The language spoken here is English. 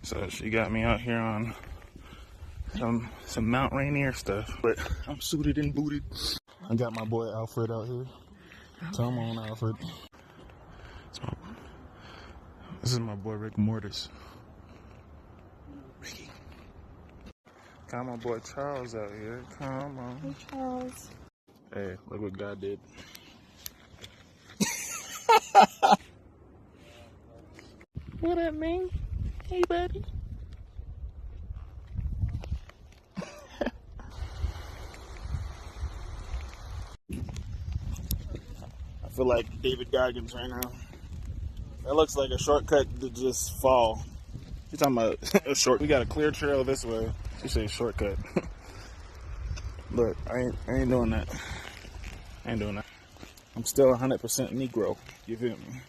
So she got me out here on some Mount Rainier stuff, but I'm suited and booted. I got my boy Alfred out here. Come on, Alfred. This is my boy Rick Mortis. Ricky. Got my boy Charles out here. Come on. Hey, Charles. Hey, look what God did. What up, man? Hey, buddy. I feel like David Goggins right now. That looks like a shortcut to just fall. You're talking about a short. We got a clear trail this way. She says shortcut. Look, I ain't doing that. I ain't doing that. I'm still 100% Negro. You feel me?